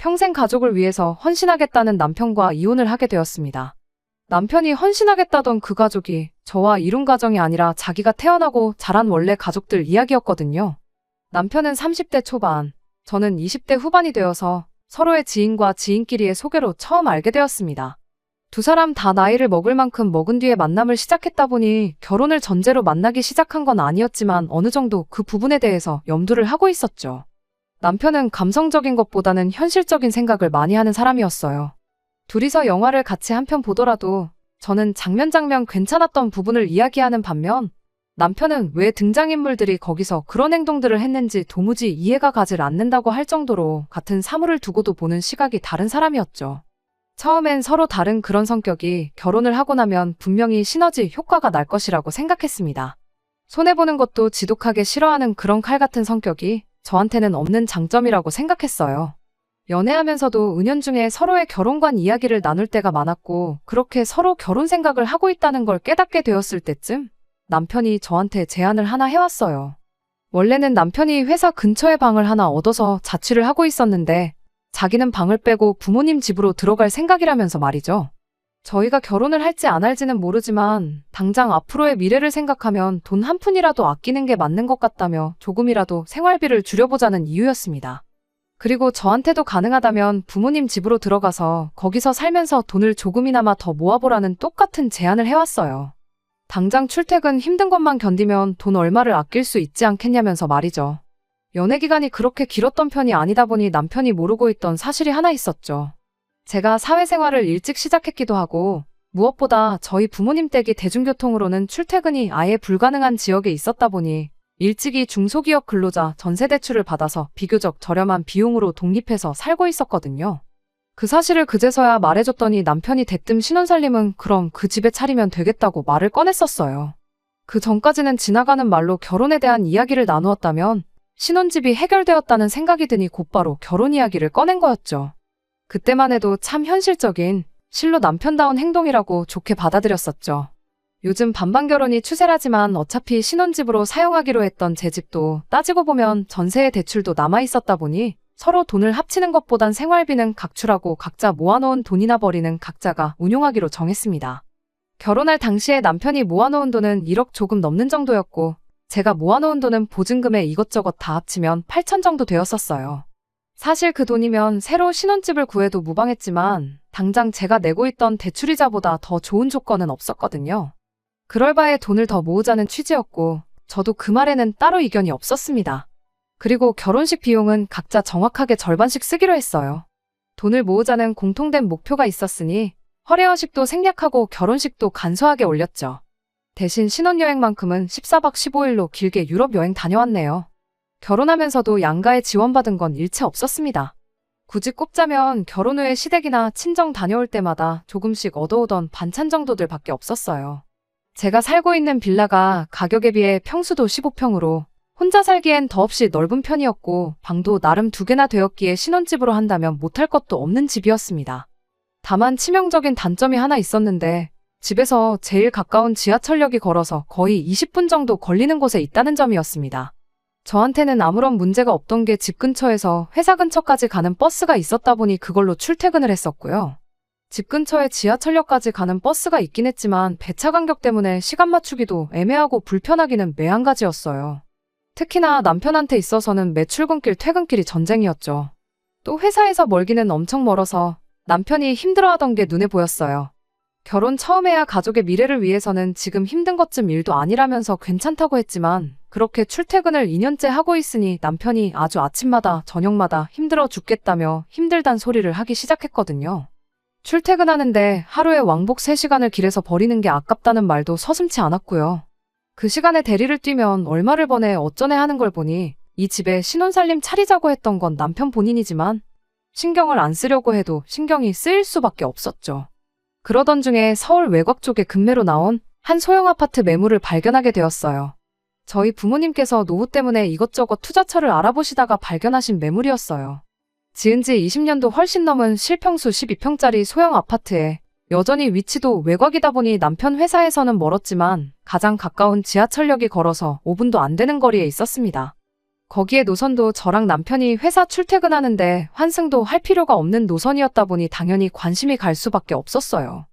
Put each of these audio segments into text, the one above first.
평생 가족을 위해서 헌신하겠다는 남편과 이혼을 하게 되었습니다. 남편이 헌신하겠다던 그 가족이 저와 이룬 가정이 아니라 자기가 태어나고 자란 원래 가족들 이야기였거든요. 남편은 30대 초반, 저는 20대 후반이 되어서 서로의 지인과 지인끼리의 소개로 처음 알게 되었습니다. 두 사람 다 나이를 먹을 만큼 먹은 뒤에 만남을 시작했다 보니 결혼을 전제로 만나기 시작한 건 아니었지만 어느 정도 그 부분에 대해서 염두를 하고 있었죠. 남편은 감성적인 것보다는 현실적인 생각을 많이 하는 사람이었어요. 둘이서 영화를 같이 한 편 보더라도 저는 장면 괜찮았던 부분을 이야기하는 반면 남편은 왜 등장인물들이 거기서 그런 행동들을 했는지 도무지 이해가 가질 않는다고 할 정도로 같은 사물을 두고도 보는 시각이 다른 사람이었죠. 처음엔 서로 다른 그런 성격이 결혼을 하고 나면 분명히 시너지 효과가 날 것이라고 생각했습니다. 손해보는 것도 지독하게 싫어하는 그런 칼 같은 성격이 저한테는 없는 장점이라고 생각했어요. 연애하면서도 은연중에 서로의 결혼관 이야기를 나눌 때가 많았고 그렇게 서로 결혼 생각을 하고 있다는 걸 깨닫게 되었을 때쯤 남편이 저한테 제안을 하나 해왔어요. 원래는 남편이 회사 근처에 방을 하나 얻어서 자취를 하고 있었는데 자기는 방을 빼고 부모님 집으로 들어갈 생각이라면서 말이죠. 저희가 결혼을 할지 안 할지는 모르지만 당장 앞으로의 미래를 생각하면 돈 한 푼이라도 아끼는 게 맞는 것 같다며 조금이라도 생활비를 줄여보자는 이유였습니다. 그리고 저한테도 가능하다면 부모님 집으로 들어가서 거기서 살면서 돈을 조금이나마 더 모아보라는 똑같은 제안을 해왔어요. 당장 출퇴근 힘든 것만 견디면 돈 얼마를 아낄 수 있지 않겠냐면서 말이죠. 연애 기간이 그렇게 길었던 편이 아니다 보니 남편이 모르고 있던 사실이 하나 있었죠. 제가 사회생활을 일찍 시작했기도 하고 무엇보다 저희 부모님 댁이 대중교통으로는 출퇴근이 아예 불가능한 지역에 있었다 보니 일찍이 중소기업 근로자 전세대출을 받아서 비교적 저렴한 비용으로 독립해서 살고 있었거든요. 그 사실을 그제서야 말해줬더니 남편이 대뜸 신혼살림은 그럼 그 집에 차리면 되겠다고 말을 꺼냈었어요. 그 전까지는 지나가는 말로 결혼에 대한 이야기를 나누었다면 신혼집이 해결되었다는 생각이 드니 곧바로 결혼 이야기를 꺼낸 거였죠. 그때만 해도 참 현실적인, 실로 남편다운 행동이라고 좋게 받아들였었죠. 요즘 반반 결혼이 추세라지만 어차피 신혼집으로 사용하기로 했던 제 집도 따지고 보면 전세의 대출도 남아있었다 보니 서로 돈을 합치는 것보단 생활비는 각출하고 각자 모아놓은 돈이나 버리는 각자가 운용하기로 정했습니다. 결혼할 당시에 남편이 모아놓은 돈은 1억 조금 넘는 정도였고 제가 모아놓은 돈은 보증금에 이것저것 다 합치면 8천 정도 되었었어요. 사실 그 돈이면 새로 신혼집을 구해도 무방했지만 당장 제가 내고 있던 대출이자보다 더 좋은 조건은 없었거든요. 그럴 바에 돈을 더 모으자는 취지였고 저도 그 말에는 따로 이견이 없었습니다. 그리고 결혼식 비용은 각자 정확하게 절반씩 쓰기로 했어요. 돈을 모으자는 공통된 목표가 있었으니 허례허식도 생략하고 결혼식도 간소하게 올렸죠. 대신 신혼여행만큼은 14박 15일로 길게 유럽 여행 다녀왔네요. 결혼하면서도 양가에 지원받은 건 일체 없었습니다. 굳이 꼽자면 결혼 후에 시댁이나 친정 다녀올 때마다 조금씩 얻어오던 반찬 정도들 밖에 없었어요. 제가 살고 있는 빌라가 가격에 비해 평수도 15평으로 혼자 살기엔 더없이 넓은 편이었고 방도 나름 2개나 되었기에 신혼집으로 한다면 못할 것도 없는 집이었습니다. 다만 치명적인 단점이 하나 있었는데 집에서 제일 가까운 지하철역이 걸어서 거의 20분 정도 걸리는 곳에 있다는 점이었습니다. 저한테는 아무런 문제가 없던 게 집 근처에서 회사 근처까지 가는 버스가 있었다 보니 그걸로 출퇴근을 했었고요. 집 근처에 지하철역까지 가는 버스가 있긴 했지만 배차 간격 때문에 시간 맞추기도 애매하고 불편하기는 매한가지였어요. 특히나 남편한테 있어서는 매 출근길 퇴근길이 전쟁이었죠. 또 회사에서 멀기는 엄청 멀어서 남편이 힘들어하던 게 눈에 보였어요. 결혼 처음에야 가족의 미래를 위해서는 지금 힘든 것쯤 일도 아니라면서 괜찮다고 했지만 그렇게 출퇴근을 2년째 하고 있으니 남편이 아주 아침마다 저녁마다 힘들어 죽겠다며 힘들단 소리를 하기 시작했거든요. 출퇴근하는데 하루에 왕복 3시간을 길에서 버리는 게 아깝다는 말도 서슴지 않았고요. 그 시간에 대리를 뛰면 얼마를 버네 어쩌네 하는 걸 보니 이 집에 신혼살림 차리자고 했던 건 남편 본인이지만 신경을 안 쓰려고 해도 신경이 쓰일 수밖에 없었죠. 그러던 중에 서울 외곽 쪽에 급매로 나온 한 소형 아파트 매물을 발견하게 되었어요. 저희 부모님께서 노후 때문에 이것저것 투자처를 알아보시다가 발견하신 매물이었어요. 지은 지 20년도 훨씬 넘은 실평수 12평짜리 소형 아파트에 여전히 위치도 외곽이다 보니 남편 회사에서는 멀었지만 가장 가까운 지하철역이 걸어서 5분도 안 되는 거리에 있었습니다. 거기에 노선도 저랑 남편이 회사 출퇴근하는데 환승도 할 필요가 없는 노선이었다 보니 당연히 관심이 갈 수밖에 없었어요.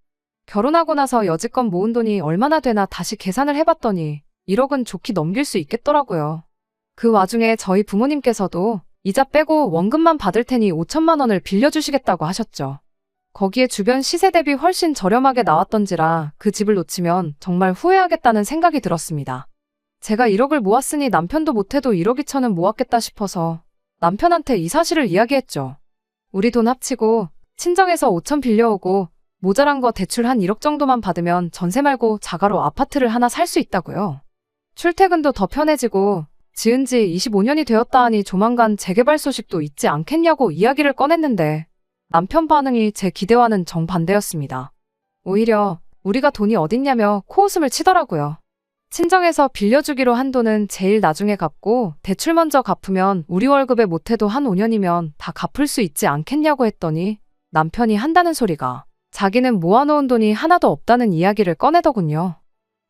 결혼하고 나서 여지껏 모은 돈이 얼마나 되나 다시 계산을 해봤더니 1억은 좋게 넘길 수 있겠더라고요. 그 와중에 저희 부모님께서도 이자 빼고 원금만 받을 테니 5천만 원을 빌려주시겠다고 하셨죠. 거기에 주변 시세 대비 훨씬 저렴하게 나왔던지라 그 집을 놓치면 정말 후회하겠다는 생각이 들었습니다. 제가 1억을 모았으니 남편도 못해도 1억 2천은 모았겠다 싶어서 남편한테 이 사실을 이야기했죠. 우리 돈 합치고 친정에서 5천 빌려오고 모자란 거 대출 한 1억 정도만 받으면 전세 말고 자가로 아파트를 하나 살 수 있다고요. 출퇴근도 더 편해지고 지은 지 25년이 되었다 하니 조만간 재개발 소식도 있지 않겠냐고 이야기를 꺼냈는데 남편 반응이 제 기대와는 정반대였습니다. 오히려 우리가 돈이 어딨냐며 코웃음을 치더라고요. 친정에서 빌려주기로 한 돈은 제일 나중에 갚고 대출 먼저 갚으면 우리 월급에 못해도 한 5년이면 다 갚을 수 있지 않겠냐고 했더니 남편이 한다는 소리가 자기는 모아놓은 돈이 하나도 없다는 이야기를 꺼내더군요.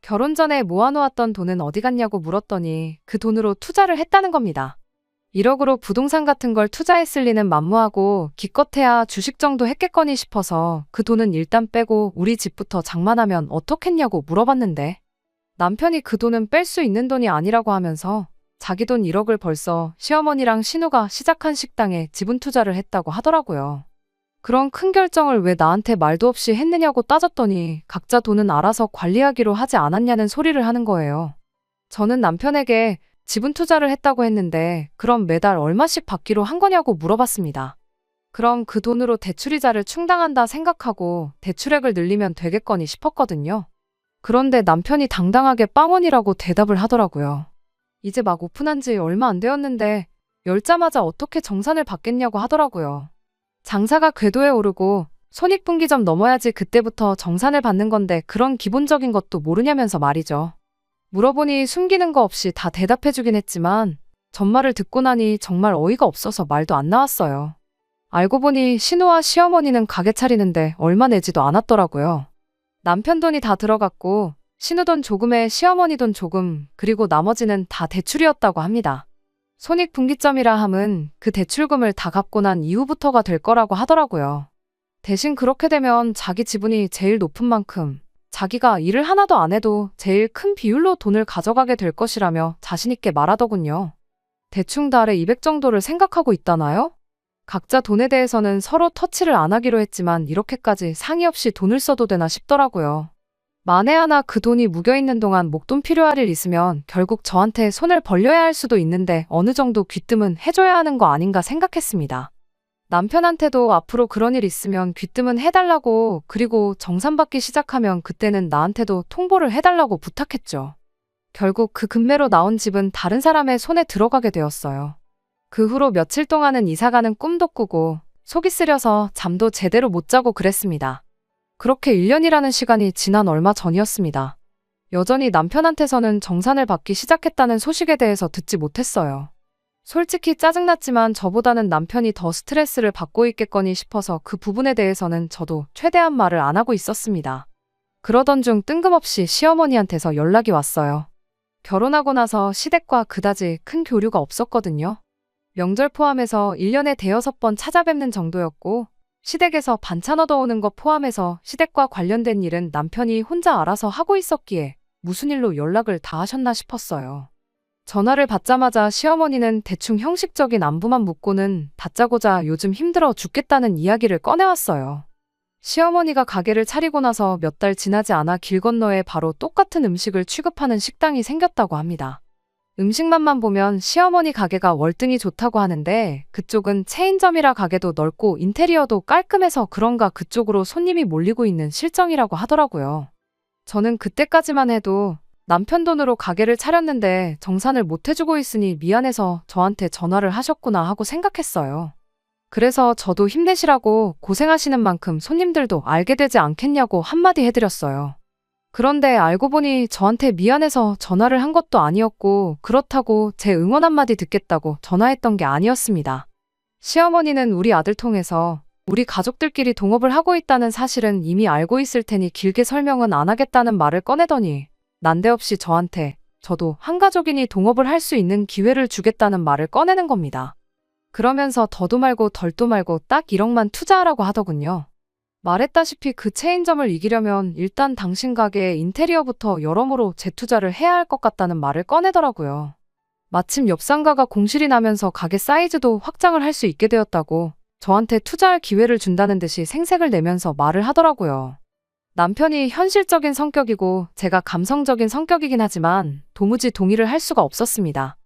결혼 전에 모아놓았던 돈은 어디 갔냐고 물었더니 그 돈으로 투자를 했다는 겁니다. 1억으로 부동산 같은 걸 투자했을 리는 만무하고 기껏해야 주식 정도 했겠거니 싶어서 그 돈은 일단 빼고 우리 집부터 장만하면 어떻겠냐고 물어봤는데 남편이 그 돈은 뺄 수 있는 돈이 아니라고 하면서 자기 돈 1억을 벌써 시어머니랑 신우가 시작한 식당에 지분 투자를 했다고 하더라고요. 그런 큰 결정을 왜 나한테 말도 없이 했느냐고 따졌더니 각자 돈은 알아서 관리하기로 하지 않았냐는 소리를 하는 거예요. 저는 남편에게 지분 투자를 했다고 했는데 그럼 매달 얼마씩 받기로 한 거냐고 물어봤습니다. 그럼 그 돈으로 대출이자를 충당한다 생각하고 대출액을 늘리면 되겠거니 싶었거든요. 그런데 남편이 당당하게 빵원이라고 대답을 하더라고요. 이제 막 오픈한 지 얼마 안 되었는데 열자마자 어떻게 정산을 받겠냐고 하더라고요. 장사가 궤도에 오르고 손익분기점 넘어야지 그때부터 정산을 받는 건데 그런 기본적인 것도 모르냐면서 말이죠. 물어보니 숨기는 거 없이 다 대답해주긴 했지만 전말을 듣고 나니 정말 어이가 없어서 말도 안 나왔어요. 알고 보니 신우와 시어머니는 가게 차리는데 얼마 내지도 않았더라고요. 남편 돈이 다 들어갔고 신우 돈 조금에 시어머니 돈 조금 그리고 나머지는 다 대출이었다고 합니다. 손익분기점이라 함은 그 대출금을 다 갚고 난 이후부터가 될 거라고 하더라고요. 대신 그렇게 되면 자기 지분이 제일 높은 만큼 자기가 일을 하나도 안 해도 제일 큰 비율로 돈을 가져가게 될 것이라며 자신있게 말하더군요. 대충 달에 200 정도를 생각하고 있다나요? 각자 돈에 대해서는 서로 터치를 안 하기로 했지만 이렇게까지 상의 없이 돈을 써도 되나 싶더라고요. 만에 하나 그 돈이 묵여있는 동안 목돈 필요할 일 있으면 결국 저한테 손을 벌려야 할 수도 있는데 어느 정도 귀뜸은 해줘야 하는 거 아닌가 생각했습니다. 남편한테도 앞으로 그런 일 있으면 귀뜸은 해달라고 그리고 정산받기 시작하면 그때는 나한테도 통보를 해달라고 부탁했죠. 결국 그 금매로 나온 집은 다른 사람의 손에 들어가게 되었어요. 그 후로 며칠 동안은 이사가는 꿈도 꾸고 속이 쓰려서 잠도 제대로 못 자고 그랬습니다. 그렇게 1년이라는 시간이 지난 얼마 전이었습니다. 여전히 남편한테서는 정산을 받기 시작했다는 소식에 대해서 듣지 못했어요. 솔직히 짜증났지만 저보다는 남편이 더 스트레스를 받고 있겠거니 싶어서 그 부분에 대해서는 저도 최대한 말을 안 하고 있었습니다. 그러던 중 뜬금없이 시어머니한테서 연락이 왔어요. 결혼하고 나서 시댁과 그다지 큰 교류가 없었거든요. 명절 포함해서 1년에 대여섯 번 찾아뵙는 정도였고 시댁에서 반찬 얻어오는 것 포함해서 시댁과 관련된 일은 남편이 혼자 알아서 하고 있었기에 무슨 일로 연락을 다 하셨나 싶었어요. 전화를 받자마자 시어머니는 대충 형식적인 안부만 묻고는 다짜고짜 요즘 힘들어 죽겠다는 이야기를 꺼내왔어요. 시어머니가 가게를 차리고 나서 몇 달 지나지 않아 길 건너에 바로 똑같은 음식을 취급하는 식당이 생겼다고 합니다. 음식만만 보면 시어머니 가게가 월등히 좋다고 하는데 그쪽은 체인점이라 가게도 넓고 인테리어도 깔끔해서 그런가 그쪽으로 손님이 몰리고 있는 실정이라고 하더라고요. 저는 그때까지만 해도 남편 돈으로 가게를 차렸는데 정산을 못 해주고 있으니 미안해서 저한테 전화를 하셨구나 하고 생각했어요. 그래서 저도 힘내시라고 고생하시는 만큼 손님들도 알게 되지 않겠냐고 한마디 해드렸어요. 그런데 알고 보니 저한테 미안해서 전화를 한 것도 아니었고 그렇다고 제 응원 한마디 듣겠다고 전화했던 게 아니었습니다. 시어머니는 우리 아들 통해서 우리 가족들끼리 동업을 하고 있다는 사실은 이미 알고 있을 테니 길게 설명은 안 하겠다는 말을 꺼내더니 난데없이 저한테 저도 한 가족이니 동업을 할 수 있는 기회를 주겠다는 말을 꺼내는 겁니다. 그러면서 더도 말고 덜도 말고 딱 1억만 투자하라고 하더군요. 말했다시피 그 체인점을 이기려면 일단 당신 가게의 인테리어부터 여러모로 재투자를 해야 할 것 같다는 말을 꺼내더라고요. 마침 옆 상가가 공실이 나면서 가게 사이즈도 확장을 할 수 있게 되었다고 저한테 투자할 기회를 준다는 듯이 생색을 내면서 말을 하더라고요. 남편이 현실적인 성격이고 제가 감성적인 성격이긴 하지만 도무지 동의를 할 수가 없었습니다.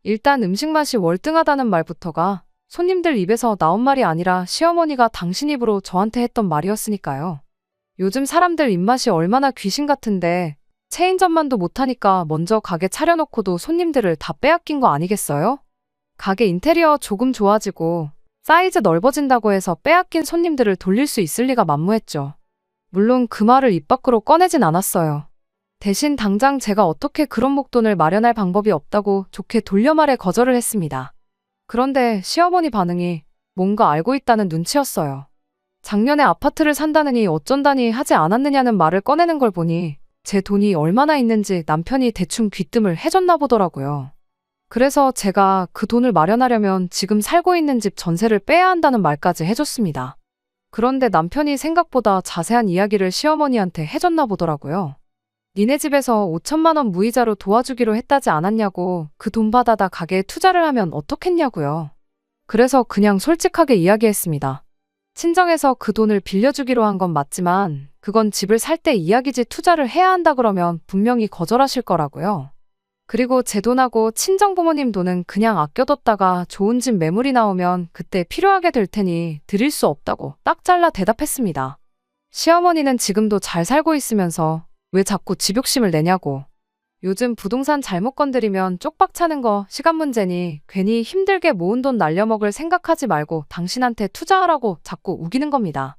일단 음식 맛이 월등하다는 말부터가 손님들 입에서 나온 말이 아니라 시어머니가 당신 입으로 저한테 했던 말이었으니까요. 요즘 사람들 입맛이 얼마나 귀신 같은데 체인점만도 못하니까 먼저 가게 차려놓고도 손님들을 다 빼앗긴 거 아니겠어요? 가게 인테리어 조금 좋아지고 사이즈 넓어진다고 해서 빼앗긴 손님들을 돌릴 수 있을 리가 만무했죠. 물론 그 말을 입 밖으로 꺼내진 않았어요. 대신 당장 제가 어떻게 그런 목돈을 마련할 방법이 없다고 좋게 돌려 말해 거절을 했습니다. 그런데 시어머니 반응이 뭔가 알고 있다는 눈치였어요. 작년에 아파트를 산다느니 어쩐다니 하지 않았느냐는 말을 꺼내는 걸 보니 제 돈이 얼마나 있는지 남편이 대충 귀뜸을 해줬나 보더라고요. 그래서 제가 그 돈을 마련하려면 지금 살고 있는 집 전세를 빼야 한다는 말까지 해줬습니다. 그런데 남편이 생각보다 자세한 이야기를 시어머니한테 해줬나 보더라고요. 니네 집에서 5천만 원 무이자로 도와주기로 했다지 않았냐고 그 돈 받아다 가게에 투자를 하면 어떻겠냐고요. 그래서 그냥 솔직하게 이야기했습니다. 친정에서 그 돈을 빌려주기로 한 건 맞지만 그건 집을 살 때 이야기지 투자를 해야 한다 그러면 분명히 거절하실 거라고요. 그리고 제 돈하고 친정 부모님 돈은 그냥 아껴뒀다가 좋은 집 매물이 나오면 그때 필요하게 될 테니 드릴 수 없다고 딱 잘라 대답했습니다. 시어머니는 지금도 잘 살고 있으면서 왜 자꾸 집 욕심을 내냐고. 요즘 부동산 잘못 건드리면 쪽박 차는 거 시간 문제니 괜히 힘들게 모은 돈 날려먹을 생각하지 말고 당신한테 투자하라고 자꾸 우기는 겁니다.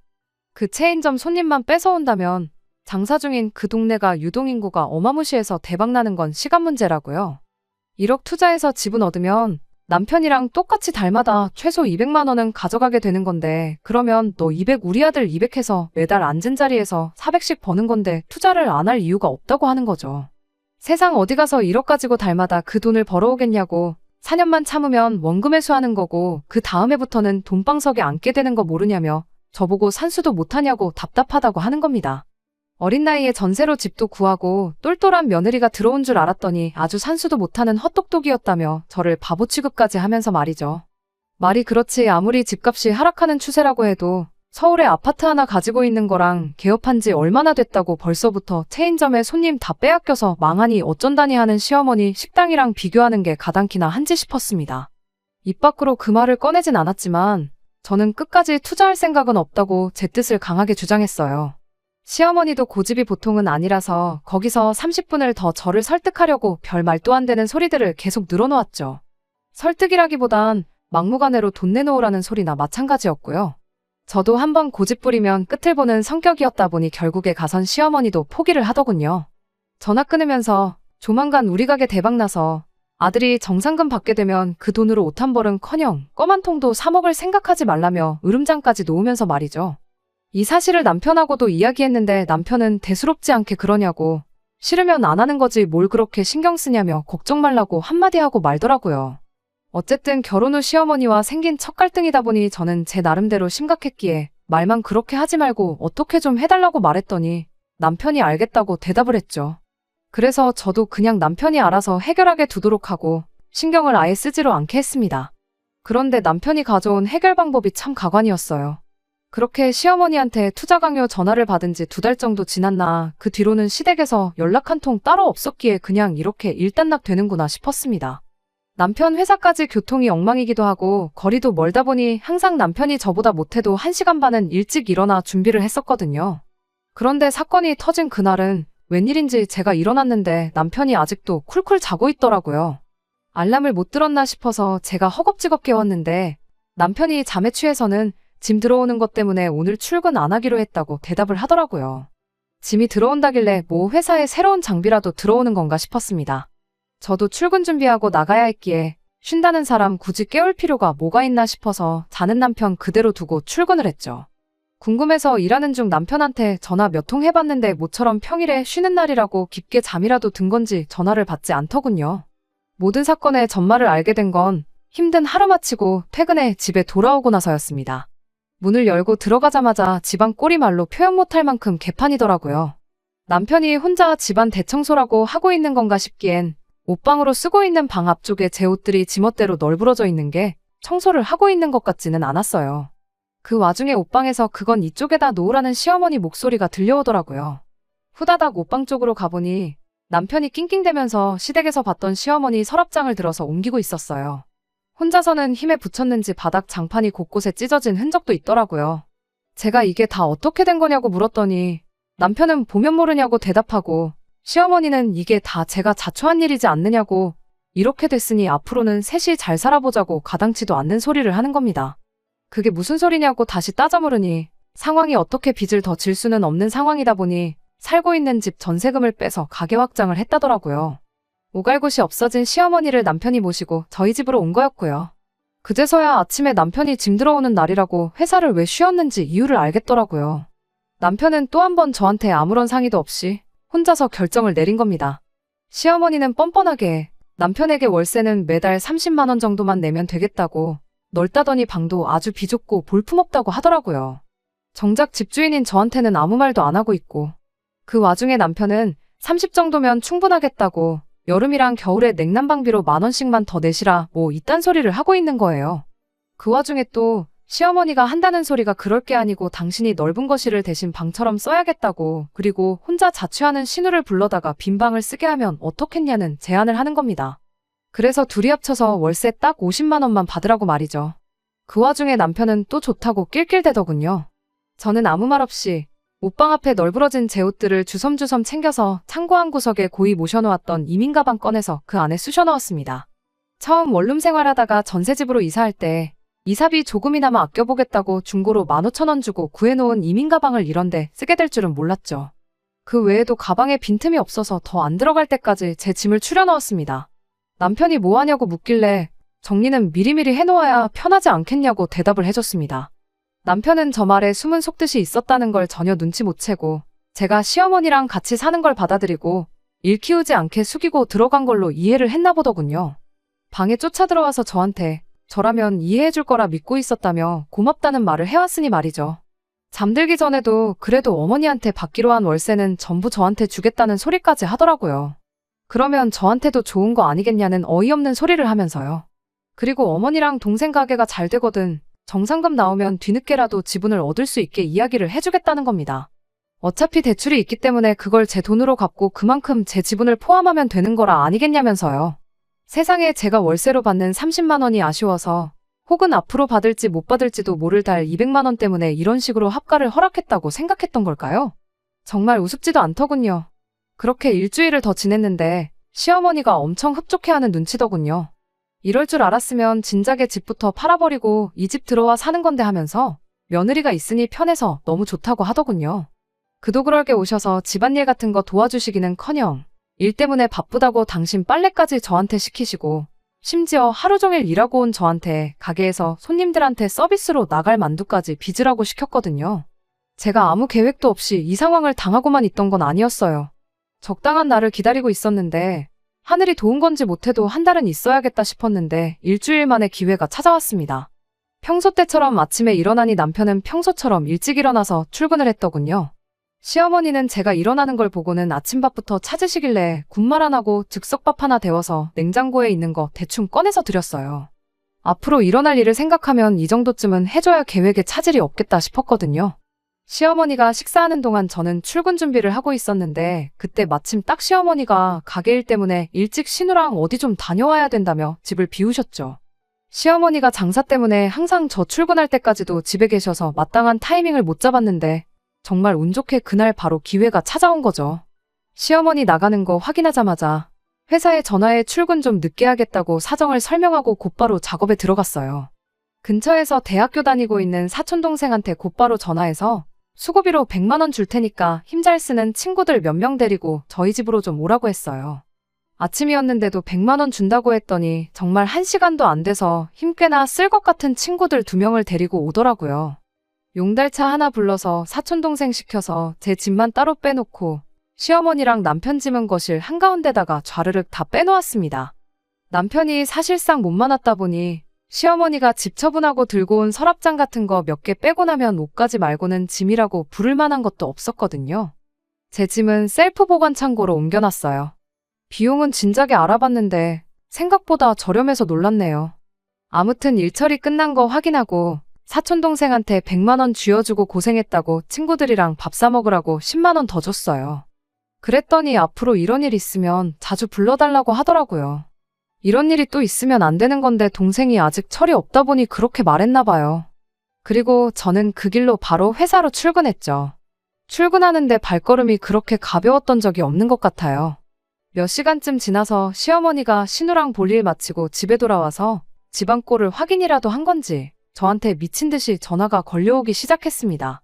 그 체인점 손님만 뺏어온다면 장사 중인 그 동네가 유동인구가 어마무시해서 대박나는 건 시간 문제라고요. 1억 투자해서 집은 얻으면 남편이랑 똑같이 달마다 최소 200만 원은 가져가게 되는 건데 그러면 너 200 우리 아들 200 해서 매달 앉은 자리에서 400씩 버는 건데 투자를 안 할 이유가 없다고 하는 거죠. 세상 어디 가서 1억 가지고 달마다 그 돈을 벌어오겠냐고. 4년만 참으면 원금 회수하는 거고 그 다음해부터는 돈방석에 앉게 되는 거 모르냐며 저보고 산수도 못하냐고 답답하다고 하는 겁니다. 어린 나이에 전세로 집도 구하고 똘똘한 며느리가 들어온 줄 알았더니 아주 산수도 못하는 헛똑똑이었다며 저를 바보 취급까지 하면서 말이죠. 말이 그렇지 아무리 집값이 하락하는 추세라고 해도 서울에 아파트 하나 가지고 있는 거랑 개업한 지 얼마나 됐다고 벌써부터 체인점에 손님 다 빼앗겨서 망하니 어쩐다니 하는 시어머니 식당이랑 비교하는 게 가당키나 한지 싶었습니다. 입 밖으로 그 말을 꺼내진 않았지만 저는 끝까지 투자할 생각은 없다고 제 뜻을 강하게 주장했어요. 시어머니도 고집이 보통은 아니라서 거기서 30분을 더 저를 설득하려고 별 말도 안 되는 소리들을 계속 늘어놓았죠. 설득이라기보단 막무가내로 돈 내놓으라는 소리나 마찬가지였고요. 저도 한번 고집 부리면 끝을 보는 성격이었다 보니 결국에 가선 시어머니도 포기를 하더군요. 전화 끊으면서 조만간 우리 가게 대박나서 아들이 정상금 받게 되면 그 돈으로 옷 한 벌은커녕 껌 한 통도 사 먹을 생각하지 말라며 으름장까지 놓으면서 말이죠. 이 사실을 남편하고도 이야기했는데 남편은 대수롭지 않게 그러냐고 싫으면 안 하는 거지 뭘 그렇게 신경 쓰냐며 걱정 말라고 한마디 하고 말더라고요. 어쨌든 결혼 후 시어머니와 생긴 첫 갈등이다 보니 저는 제 나름대로 심각했기에 말만 그렇게 하지 말고 어떻게 좀 해달라고 말했더니 남편이 알겠다고 대답을 했죠. 그래서 저도 그냥 남편이 알아서 해결하게 두도록 하고 신경을 아예 쓰지로 않게 했습니다. 그런데 남편이 가져온 해결 방법이 참 가관이었어요. 그렇게 시어머니한테 투자 강요 전화를 받은 지 2달 정도 지났나 그 뒤로는 시댁에서 연락 한 통 따로 없었기에 그냥 이렇게 일단락 되는구나 싶었습니다. 남편 회사까지 교통이 엉망이기도 하고 거리도 멀다 보니 항상 남편이 저보다 못해도 1시간 반은 일찍 일어나 준비를 했었거든요. 그런데 사건이 터진 그날은 웬일인지 제가 일어났는데 남편이 아직도 쿨쿨 자고 있더라고요. 알람을 못 들었나 싶어서 제가 허겁지겁 깨웠는데 남편이 잠에 취해서는 짐 들어오는 것 때문에 오늘 출근 안 하기로 했다고 대답을 하더라고요. 짐이 들어온다길래 뭐 회사에 새로운 장비라도 들어오는 건가 싶었습니다. 저도 출근 준비하고 나가야 했기에 쉰다는 사람 굳이 깨울 필요가 뭐가 있나 싶어서 자는 남편 그대로 두고 출근을 했죠. 궁금해서 일하는 중 남편한테 전화 몇 통 해봤는데 모처럼 평일에 쉬는 날이라고 깊게 잠이라도 든 건지 전화를 받지 않더군요. 모든 사건의 전말을 알게 된 건 힘든 하루 마치고 퇴근해 집에 돌아오고 나서였습니다. 문을 열고 들어가자마자 집안 꼴이 말로 표현 못할 만큼 개판이더라고요. 남편이 혼자 집안 대청소라고 하고 있는 건가 싶기엔 옷방으로 쓰고 있는 방 앞쪽에 제 옷들이 지멋대로 널브러져 있는 게 청소를 하고 있는 것 같지는 않았어요. 그 와중에 옷방에서 그건 이쪽에다 놓으라는 시어머니 목소리가 들려오더라고요. 후다닥 옷방 쪽으로 가보니 남편이 낑낑대면서 시댁에서 봤던 시어머니 서랍장을 들어서 옮기고 있었어요. 혼자서는 힘에 부쳤는지 바닥 장판이 곳곳에 찢어진 흔적도 있더라고요. 제가 이게 다 어떻게 된 거냐고 물었더니 남편은 보면 모르냐고 대답하고 시어머니는 이게 다 제가 자초한 일이지 않느냐고 이렇게 됐으니 앞으로는 셋이 잘 살아보자고 가당치도 않는 소리를 하는 겁니다. 그게 무슨 소리냐고 다시 따져 물으니 상황이 어떻게 빚을 더 질 수는 없는 상황이다 보니 살고 있는 집 전세금을 빼서 가게 확장을 했다더라고요. 오갈 곳이 없어진 시어머니를 남편이 모시고 저희 집으로 온 거였고요. 그제서야 아침에 남편이 짐 들어오는 날이라고 회사를 왜 쉬었는지 이유를 알겠더라고요. 남편은 또 한 번 저한테 아무런 상의도 없이 혼자서 결정을 내린 겁니다. 시어머니는 뻔뻔하게 남편에게 월세는 매달 30만 원 정도만 내면 되겠다고 넓다더니 방도 아주 비좁고 볼품없다고 하더라고요. 정작 집주인인 저한테는 아무 말도 안 하고 있고 그 와중에 남편은 30 정도면 충분하겠다고 여름이랑 겨울에 냉난방비로 10,000원씩만 더 내시라 뭐 이딴 소리를 하고 있는 거예요. 그 와중에 또 시어머니가 한다는 소리가 그럴 게 아니고 당신이 넓은 거실을 대신 방처럼 써야겠다고 그리고 혼자 자취하는 신우를 불러다가 빈 방을 쓰게 하면 어떻겠냐는 제안을 하는 겁니다. 그래서 둘이 합쳐서 월세 딱 50만 원만 받으라고 말이죠. 그 와중에 남편은 또 좋다고 낄낄대더군요. 저는 아무 말 없이 옷방 앞에 널브러진 제 옷들을 주섬주섬 챙겨서 창고 한 구석에 고이 모셔놓았던 이민 가방 꺼내서 그 안에 쑤셔 넣었습니다. 처음 원룸 생활하다가 전세집으로 이사할 때 이사비 조금이나마 아껴보겠다고 중고로 15,000원 주고 구해놓은 이민 가방을 이런데 쓰게 될 줄은 몰랐죠. 그 외에도 가방에 빈틈이 없어서 더 안 들어갈 때까지 제 짐을 추려 넣었습니다. 남편이 뭐 하냐고 묻길래 정리는 미리미리 해놓아야 편하지 않겠냐고 대답을 해줬습니다. 남편은 저 말에 숨은 속뜻이 있었다는 걸 전혀 눈치 못 채고 제가 시어머니랑 같이 사는 걸 받아들이고 일 키우지 않게 숙이고 들어간 걸로 이해를 했나 보더군요. 방에 쫓아 들어와서 저한테 저라면 이해해줄 거라 믿고 있었다며 고맙다는 말을 해왔으니 말이죠. 잠들기 전에도 그래도 어머니한테 받기로 한 월세는 전부 저한테 주겠다는 소리까지 하더라고요. 그러면 저한테도 좋은 거 아니겠냐는 어이없는 소리를 하면서요. 그리고 어머니랑 동생 가게가 잘 되거든 정상금 나오면 뒤늦게라도 지분을 얻을 수 있게 이야기를 해주겠다는 겁니다. 어차피 대출이 있기 때문에 그걸 제 돈으로 갚고 그만큼 제 지분을 포함하면 되는 거라 아니겠냐면서요. 세상에 제가 월세로 받는 30만 원이 아쉬워서 혹은 앞으로 받을지 못 받을지도 모를 달 200만 원 때문에 이런 식으로 합가를 허락했다고 생각했던 걸까요? 정말 우습지도 않더군요. 그렇게 일주일을 더 지냈는데 시어머니가 엄청 흡족해하는 눈치더군요. 이럴 줄 알았으면 진작에 집부터 팔아버리고 이 집 들어와 사는 건데 하면서 며느리가 있으니 편해서 너무 좋다고 하더군요. 그도 그럴게 오셔서 집안일 같은 거 도와주시기는커녕 일 때문에 바쁘다고 당신 빨래까지 저한테 시키시고 심지어 하루 종일 일하고 온 저한테 가게에서 손님들한테 서비스로 나갈 만두까지 빚으라고 시켰거든요. 제가 아무 계획도 없이 이 상황을 당하고만 있던 건 아니었어요. 적당한 날을 기다리고 있었는데 하늘이 도운 건지 못해도 한 달은 있어야겠다 싶었는데 일주일 만에 기회가 찾아왔습니다. 평소 때처럼 아침에 일어나니 남편은 평소처럼 일찍 일어나서 출근을 했더군요. 시어머니는 제가 일어나는 걸 보고는 아침밥부터 찾으시길래 군말 안 하고 즉석밥 하나 데워서 냉장고에 있는 거 대충 꺼내서 드렸어요. 앞으로 일어날 일을 생각하면 이 정도쯤은 해줘야 계획에 차질이 없겠다 싶었거든요. 시어머니가 식사하는 동안 저는 출근 준비를 하고 있었는데 그때 마침 딱 시어머니가 가게 일 때문에 일찍 신우랑 어디 좀 다녀와야 된다며 집을 비우셨죠. 시어머니가 장사 때문에 항상 저 출근할 때까지도 집에 계셔서 마땅한 타이밍을 못 잡았는데 정말 운 좋게 그날 바로 기회가 찾아온 거죠. 시어머니 나가는 거 확인하자마자 회사에 전화해 출근 좀 늦게 하겠다고 사정을 설명하고 곧바로 작업에 들어갔어요. 근처에서 대학교 다니고 있는 사촌동생한테 곧바로 전화해서 수고비로 100만 원 줄 테니까 힘 잘 쓰는 친구들 몇 명 데리고 저희 집으로 좀 오라고 했어요. 아침이었는데도 100만 원 준다고 했더니 정말 1시간도 안 돼서 힘 꽤나 쓸 것 같은 친구들 2명을 데리고 오더라고요. 용달차 하나 불러서 사촌동생 시켜서 제 집만 따로 빼놓고 시어머니랑 남편 짐은 거실 한가운데다가 좌르륵 다 빼놓았습니다. 남편이 사실상 못 많았다 보니 시어머니가 집 처분하고 들고 온 서랍장 같은 거 몇 개 빼고 나면 옷가지 말고는 짐이라고 부를 만한 것도 없었거든요. 제 짐은 셀프 보관 창고로 옮겨놨어요. 비용은 진작에 알아봤는데 생각보다 저렴해서 놀랐네요. 아무튼 일처리 끝난 거 확인하고 사촌동생한테 100만 원 쥐어주고 고생했다고 친구들이랑 밥 사 먹으라고 10만 원 더 줬어요. 그랬더니 앞으로 이런 일 있으면 자주 불러달라고 하더라고요. 이런 일이 또 있으면 안 되는 건데 동생이 아직 철이 없다 보니 그렇게 말했나 봐요. 그리고 저는 그 길로 바로 회사로 출근했죠. 출근하는데 발걸음이 그렇게 가벼웠던 적이 없는 것 같아요. 몇 시간쯤 지나서 시어머니가 신우랑 볼일 마치고 집에 돌아와서 집안 꼴을 확인이라도 한 건지 저한테 미친 듯이 전화가 걸려오기 시작했습니다.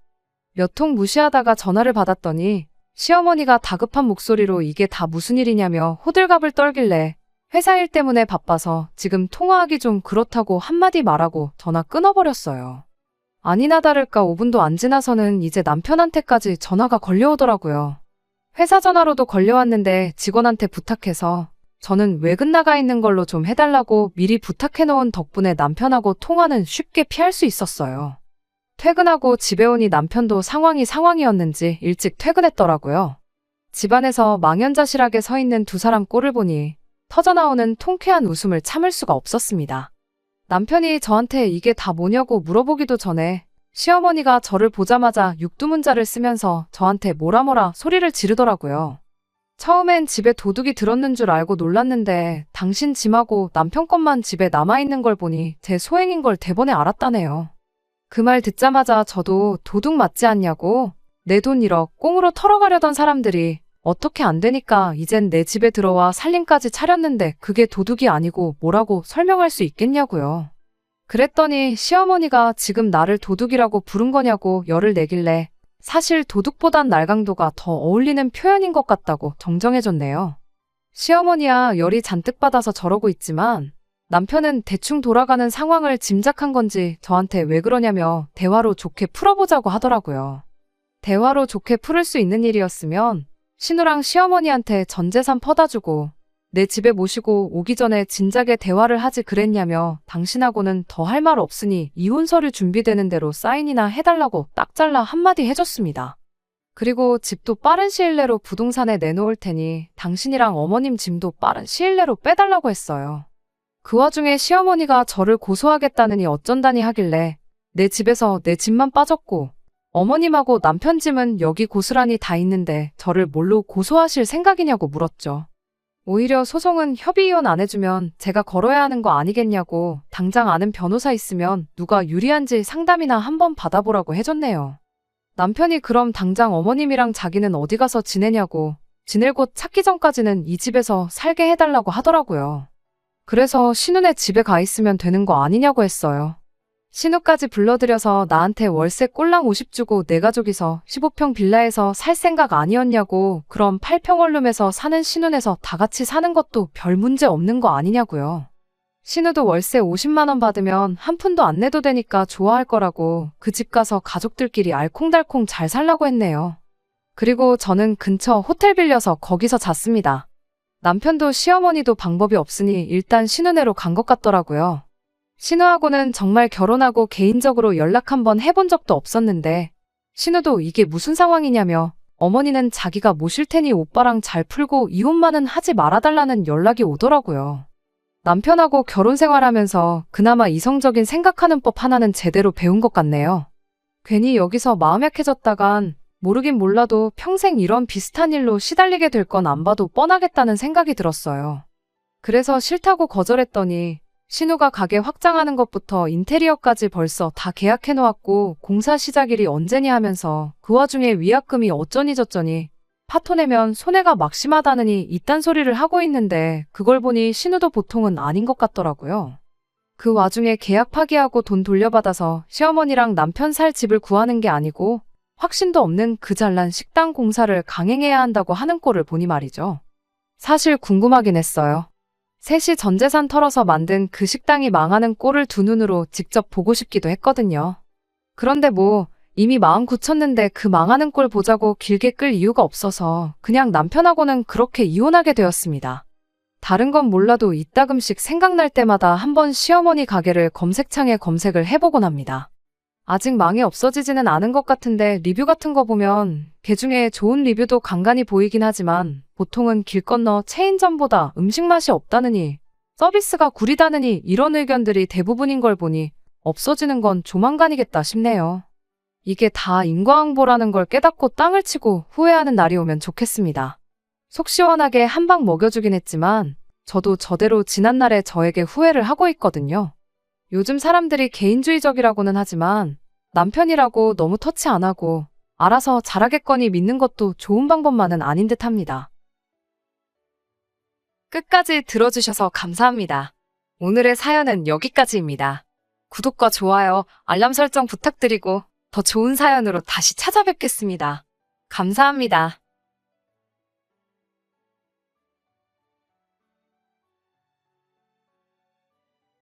몇 통 무시하다가 전화를 받았더니 시어머니가 다급한 목소리로 이게 다 무슨 일이냐며 호들갑을 떨길래 회사 일 때문에 바빠서 지금 통화하기 좀 그렇다고 한마디 말하고 전화 끊어버렸어요. 아니나 다를까 5분도 안 지나서는 이제 남편한테까지 전화가 걸려오더라고요. 회사 전화로도 걸려왔는데 직원한테 부탁해서 저는 외근 나가 있는 걸로 좀 해달라고 미리 부탁해놓은 덕분에 남편하고 통화는 쉽게 피할 수 있었어요. 퇴근하고 집에 오니 남편도 상황이었는지 일찍 퇴근했더라고요. 집안에서 망연자실하게 서 있는 두 사람 꼴을 보니 터져나오는 통쾌한 웃음을 참을 수가 없었습니다. 남편이 저한테 이게 다 뭐냐고 물어보기도 전에 시어머니가 저를 보자마자 육두문자를 쓰면서 저한테 뭐라 소리를 지르더라고요. 처음엔 집에 도둑이 들었는 줄 알고 놀랐는데 당신 짐하고 남편 것만 집에 남아있는 걸 보니 제 소행인 걸 대번에 알았다네요. 그 말 듣자마자 저도 도둑 맞지 않냐고 내 돈 1억 꽁으로 털어가려던 사람들이 어떻게 안 되니까 이젠 내 집에 들어와 살림까지 차렸는데 그게 도둑이 아니고 뭐라고 설명할 수 있겠냐고요. 그랬더니 시어머니가 지금 나를 도둑이라고 부른 거냐고 열을 내길래 사실 도둑보단 날강도가 더 어울리는 표현인 것 같다고 정정해줬네요. 시어머니야 열이 잔뜩 받아서 저러고 있지만 남편은 대충 돌아가는 상황을 짐작한 건지 저한테 왜 그러냐며 대화로 좋게 풀어보자고 하더라고요. 대화로 좋게 풀을 수 있는 일이었으면 신우랑 시어머니한테 전 재산 퍼다주고 내 집에 모시고 오기 전에 진작에 대화를 하지 그랬냐며 당신하고는 더 할 말 없으니 이혼 서류 준비되는 대로 사인이나 해달라고 딱 잘라 한마디 해줬습니다. 그리고 집도 빠른 시일 내로 부동산에 내놓을 테니 당신이랑 어머님 짐도 빠른 시일 내로 빼달라고 했어요. 그 와중에 시어머니가 저를 고소하겠다느니 어쩐다니 하길래 내 집에서 내 짐만 빠졌고 어머님하고 남편 짐은 여기 고스란히 다 있는데 저를 뭘로 고소하실 생각이냐고 물었죠. 오히려 소송은 협의이혼 안 해주면 제가 걸어야 하는 거 아니겠냐고 당장 아는 변호사 있으면 누가 유리한지 상담이나 한번 받아보라고 해줬네요. 남편이 그럼 당장 어머님이랑 자기는 어디 가서 지내냐고 지낼 곳 찾기 전까지는 이 집에서 살게 해달라고 하더라고요. 그래서 신우네 집에 가 있으면 되는 거 아니냐고 했어요. 신우까지 불러들여서 나한테 월세 꼴랑 50 주고 내 가족이서 15평 빌라에서 살 생각 아니었냐고 그럼 8평 원룸에서 사는 신우네서 다 같이 사는 것도 별 문제 없는 거 아니냐고요. 신우도 월세 50만 원 받으면 한 푼도 안 내도 되니까 좋아할 거라고 그 집 가서 가족들끼리 알콩달콩 잘 살라고 했네요. 그리고 저는 근처 호텔 빌려서 거기서 잤습니다. 남편도 시어머니도 방법이 없으니 일단 신우네로 간 것 같더라고요. 신우하고는 정말 결혼하고 개인적으로 연락 한번 해본 적도 없었는데 신우도 이게 무슨 상황이냐며 어머니는 자기가 모실 테니 오빠랑 잘 풀고 이혼만은 하지 말아달라는 연락이 오더라고요. 남편하고 결혼 생활하면서 그나마 이성적인 생각하는 법 하나는 제대로 배운 것 같네요. 괜히 여기서 마음 약해졌다간 모르긴 몰라도 평생 이런 비슷한 일로 시달리게 될 건 안 봐도 뻔하겠다는 생각이 들었어요. 그래서 싫다고 거절했더니 신우가 가게 확장하는 것부터 인테리어까지 벌써 다 계약해놓았고 공사 시작일이 언제니 하면서 그 와중에 위약금이 어쩌니 저쩌니 파토 내면 손해가 막심하다느니 이딴 소리를 하고 있는데 그걸 보니 신우도 보통은 아닌 것 같더라고요. 그 와중에 계약 파기하고 돈 돌려받아서 시어머니랑 남편 살 집을 구하는 게 아니고 확신도 없는 그 잘난 식당 공사를 강행해야 한다고 하는 꼴을 보니 말이죠. 사실 궁금하긴 했어요. 셋이 전 재산 털어서 만든 그 식당이 망하는 꼴을 두 눈으로 직접 보고 싶기도 했거든요. 그런데 뭐 이미 마음 굳혔는데 그 망하는 꼴 보자고 길게 끌 이유가 없어서 그냥 남편하고는 그렇게 이혼하게 되었습니다. 다른 건 몰라도 이따금씩 생각날 때마다 한번 시어머니 가게를 검색창에 검색을 해보곤 합니다. 아직 망이 없어지지는 않은 것 같은데 리뷰 같은 거 보면 개중에 좋은 리뷰도 간간히 보이긴 하지만 보통은 길 건너 체인점보다 음식 맛이 없다느니 서비스가 구리다느니 이런 의견들이 대부분인 걸 보니 없어지는 건 조만간이겠다 싶네요. 이게 다 인과응보라는 걸 깨닫고 땅을 치고 후회하는 날이 오면 좋겠습니다. 속 시원하게 한 방 먹여주긴 했지만 저도 저대로 지난날에 저에게 후회를 하고 있거든요. 요즘 사람들이 개인주의적이라고는 하지만 남편이라고 너무 터치 안 하고 알아서 잘하겠거니 믿는 것도 좋은 방법만은 아닌 듯 합니다. 끝까지 들어주셔서 감사합니다. 오늘의 사연은 여기까지입니다. 구독과 좋아요, 알람 설정 부탁드리고 더 좋은 사연으로 다시 찾아뵙겠습니다. 감사합니다.